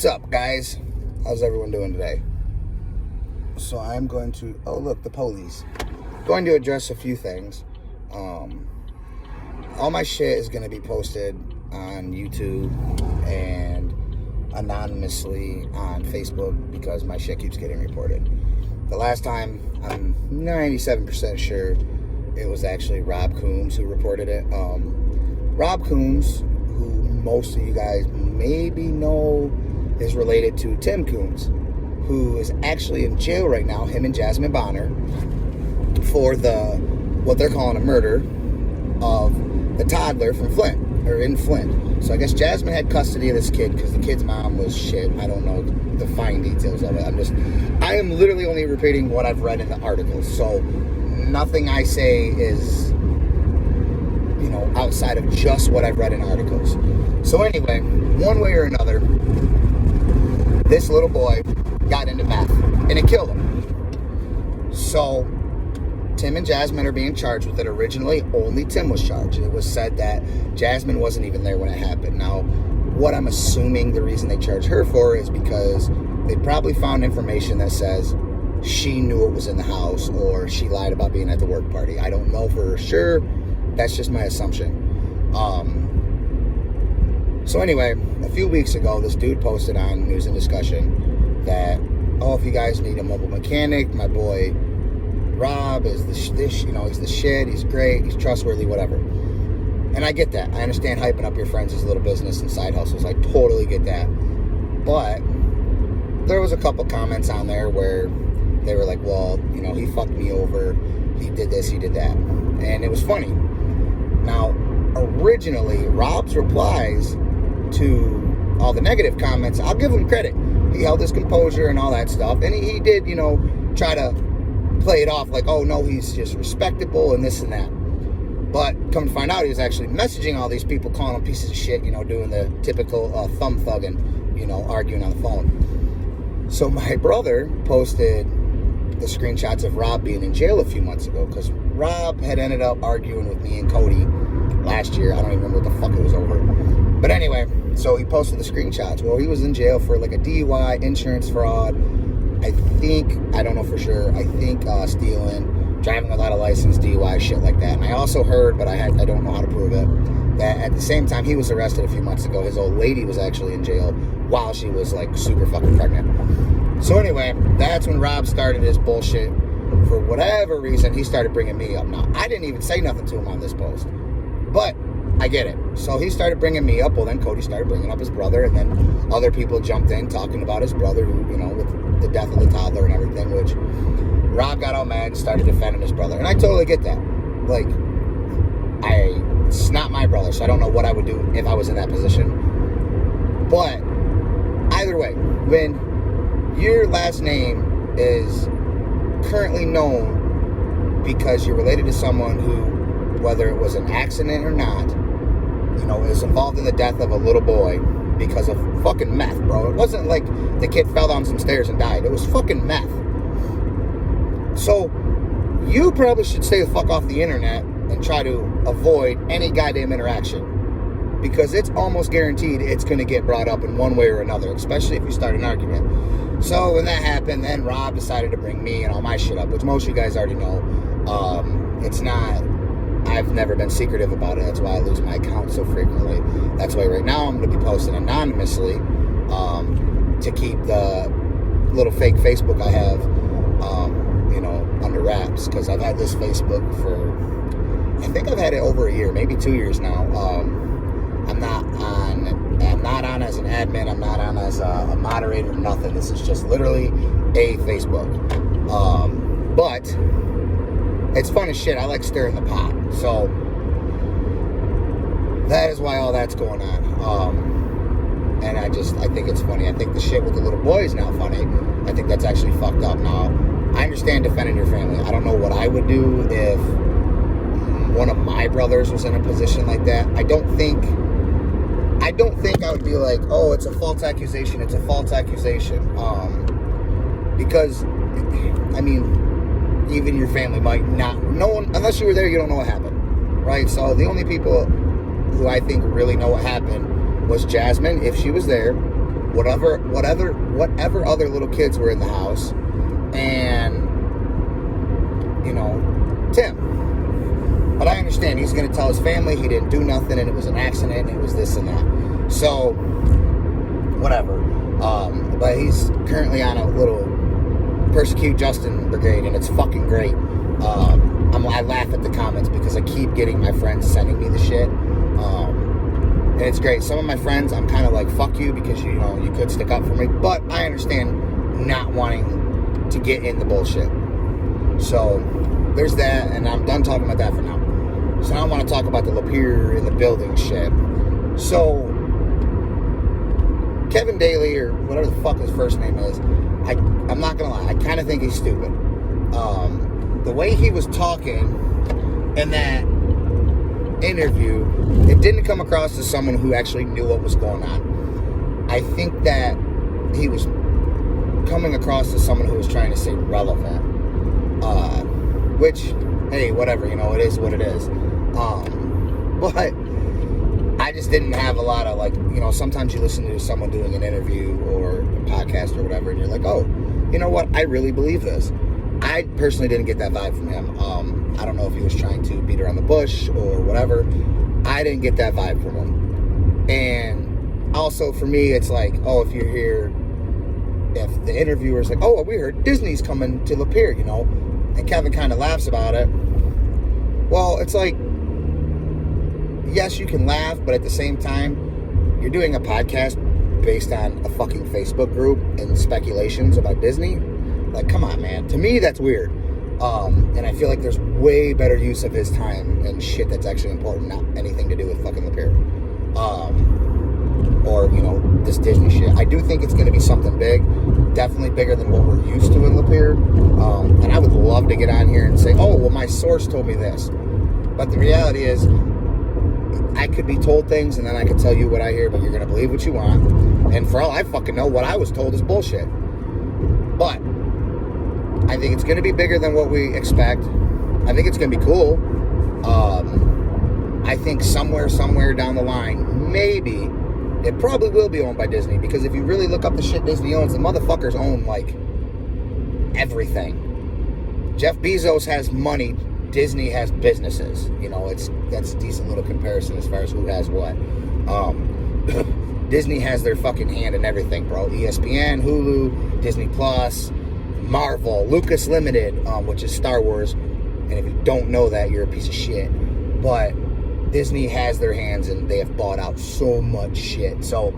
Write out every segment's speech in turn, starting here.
What's up, guys? How's everyone doing today? So I'm going to, oh look, the police. Going to address a few things. All my shit is going to be posted on YouTube and anonymously on Facebook because my shit keeps getting reported. The last time, I'm 97% sure it was actually Rob Coombs who reported it. Rob Coombs, who most of you guys maybe know, is related to Tim Coombs, who is actually in jail right now, him and Jasmine Bonner, for what they're calling a murder of the toddler from Flint, or in Flint. So I guess Jasmine had custody of this kid because the kid's mom was shit. I don't know the fine details of it. I am literally only repeating what I've read in the articles. So nothing I say is, outside of just what I've read in articles. So anyway, one way or another, this little boy got into meth and it killed him. So Tim and Jasmine are being charged with it. Originally, only Tim was charged. It was said that Jasmine wasn't even there when it happened. Now, what I'm assuming the reason they charge her for is because they probably found information that says she knew it was in the house or she lied about being at the work party. I don't know for sure. That's just my assumption. So anyway, a few weeks ago, this dude posted on News and Discussion that, if you guys need a mobile mechanic, my boy Rob is he's the shit, he's great, he's trustworthy, whatever. And I get that. I understand hyping up your friends' little business and side hustles. I totally get that. But there was a couple comments on there where they were like, well, he fucked me over, he did this, he did that. And it was funny. Now, originally, Rob's replies to all the negative comments, I'll give him credit. He held his composure and all that stuff. And he did, try to play it off like, oh, no, he's just respectable and this and that. But come to find out, he was actually messaging all these people, calling them pieces of shit, doing the typical thumb thugging, arguing on the phone. So my brother posted the screenshots of Rob being in jail a few months ago because Rob had ended up arguing with me and Cody last year. I don't even remember what the fuck it was over. But anyway, so he posted the screenshots. Well, he was in jail for like a DUI, insurance fraud, I don't know for sure, stealing, driving without a license, DUI, shit like that. And I also heard, but I don't know how to prove it, that at the same time he was arrested a few months ago, his old lady was actually in jail while she was like super fucking pregnant. So anyway, that's when Rob started his bullshit. For whatever reason, he started bringing me up. Now, I didn't even say nothing to him on this post, but I get it. So he started bringing me up. Well, then Cody started bringing up his brother, and then other people jumped in talking about his brother, who, with the death of the toddler and everything, which Rob got all mad and started defending his brother. And I totally get that. Like, it's not my brother, so I don't know what I would do if I was in that position. But either way, when your last name is currently known because you're related to someone who, whether it was an accident or not, is involved in the death of a little boy because of fucking meth, bro. It wasn't like the kid fell down some stairs and died. It was fucking meth. So you probably should stay the fuck off the internet and try to avoid any goddamn interaction, because it's almost guaranteed it's going to get brought up in one way or another, especially if you start an argument. So when that happened, then Rob decided to bring me and all my shit up, which most of you guys already know. I've never been secretive about it. That's why I lose my account so frequently. That's why right now I'm going to be posting anonymously to keep the little fake Facebook I have, under wraps, because I've had this Facebook for, I think I've had it over a year, maybe 2 years now. I'm not on as an admin. I'm not on as a moderator, nothing. This is just literally a Facebook. But it's fun as shit. I like stirring the pot. So that is why all that's going on. And I think it's funny. I think the shit with the little boy is now funny. I think that's actually fucked up. Now, I understand defending your family. I don't know what I would do if one of my brothers was in a position like that. I don't think I would be like, oh, it's a false accusation. It's a false accusation. Because, even your family might not, no one, unless you were there, you don't know what happened, right? So the only people who I think really know what happened was Jasmine, if she was there, whatever other little kids were in the house, and Tim. But I understand he's going to tell his family he didn't do nothing and it was an accident and it was this and that. So whatever. But he's currently on a little Persecute Justin brigade, and it's fucking great. I laugh at the comments because I keep getting my friends sending me the shit. And it's great. Some of my friends, I'm kind of like, fuck you, because you could stick up for me. But I understand not wanting to get in the bullshit. So there's that, and I'm done talking about that for now. So now I want to talk about the Lapeer in the building shit. So Kevin Daly, or whatever the fuck his first name is, I'm not gonna lie, I kind of think he's stupid. The way he was talking in that interview, it didn't come across as someone who actually knew what was going on. I think that he was coming across as someone who was trying to stay relevant. Which, hey, whatever, it is what it is. But I just didn't have a lot of, sometimes you listen to someone doing an interview or a podcast or whatever, and you're like, oh, you know what, I really believe this. I personally didn't get that vibe from him. I don't know if he was trying to beat around the bush or whatever. I didn't get that vibe from him. And also for me, it's like, oh, if you're here, if the interviewer's like, oh, we heard Disney's coming to Lapeer, and Kevin kind of laughs about it. Well, it's like, yes, you can laugh, but at the same time, you're doing a podcast based on a fucking Facebook group and speculations about Disney. Like, come on, man. To me, that's weird. And I feel like there's way better use of his time and shit that's actually important, not anything to do with fucking Lapeer. Or, this Disney shit. I do think it's going to be something big. Definitely bigger than what we're used to in Lapeer. And I would love to get on here and say, oh, well, my source told me this. But the reality is, I could be told things, and then I could tell you what I hear, but you're going to believe what you want. And for all I fucking know, what I was told is bullshit. But I think it's going to be bigger than what we expect. I think it's going to be cool. I think somewhere down the line, maybe, it probably will be owned by Disney. Because if you really look up the shit Disney owns, the motherfuckers own, everything. Jeff Bezos has money. Disney has businesses. That's a decent little comparison as far as who has what. Disney has their fucking hand in everything, bro. ESPN, Hulu, Disney Plus, Marvel, Lucas Limited, which is Star Wars. And if you don't know that, you're a piece of shit. But Disney has their hands, and they have bought out so much shit. So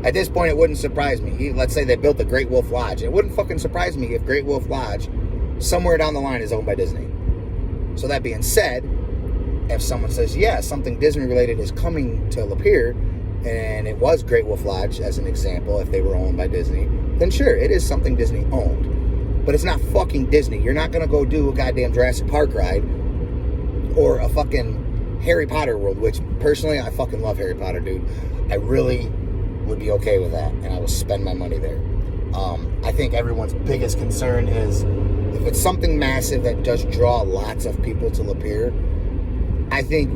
at this point, it wouldn't surprise me. Let's say they built the Great Wolf Lodge. It wouldn't fucking surprise me if Great Wolf Lodge, somewhere down the line, is owned by Disney. So that being said, if someone says, yeah, something Disney related is coming to Lapeer, and it was Great Wolf Lodge, as an example, if they were owned by Disney, then sure, it is something Disney owned. But it's not fucking Disney. You're not going to go do a goddamn Jurassic Park ride or a fucking Harry Potter world, which personally, I fucking love Harry Potter, dude. I really would be okay with that, and I will spend my money there. I think everyone's biggest concern is if it's something massive that does draw lots of people to Lapeer. I think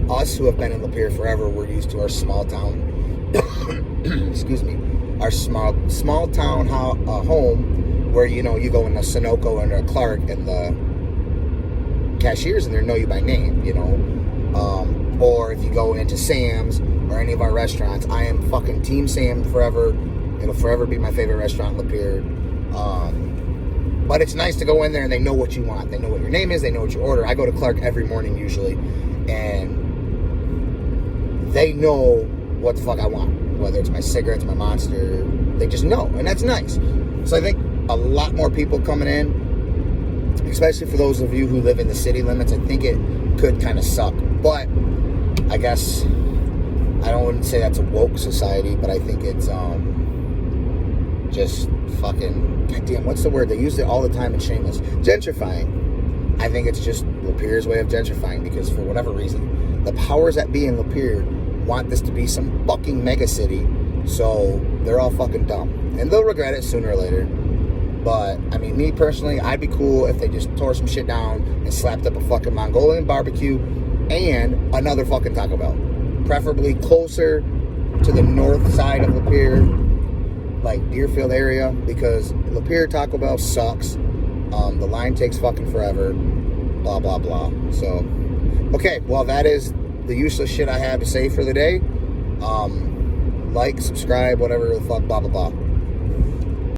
us who have been in Lapeer forever, we're used to our small town, excuse me, our small town home where, you go in a Sunoco and a Clark, and the cashiers in there know you by name, or if you go into Sam's or any of our restaurants. I am fucking Team Sam forever. It'll forever be my favorite restaurant in Lapeer. But it's nice to go in there and they know what you want. They know what your name is. They know what you order. I go to Clark every morning usually, and they know what the fuck I want. Whether it's my cigarettes, my Monster, they just know, and that's nice. So I think a lot more people coming in, especially for those of you who live in the city limits. I think it could kind of suck, but I guess I wouldn't say that's a woke society, but I think it's just fucking, goddamn, what's the word? They use it all the time in Shameless. Gentrifying. I think it's just Lapeer's way of gentrifying, because for whatever reason, the powers that be in Lapeer want this to be some fucking mega city, so they're all fucking dumb. And they'll regret it sooner or later. But, I mean, me personally, I'd be cool if they just tore some shit down and slapped up a fucking Mongolian barbecue and another fucking Taco Bell. Preferably closer to the north side of Lapeer, like Deerfield area, because Lapeer Taco Bell sucks. The line takes fucking forever. Blah, blah, blah. So, okay, well, that is the useless shit I have to say for the day. Like, subscribe, whatever the fuck, blah, blah, blah.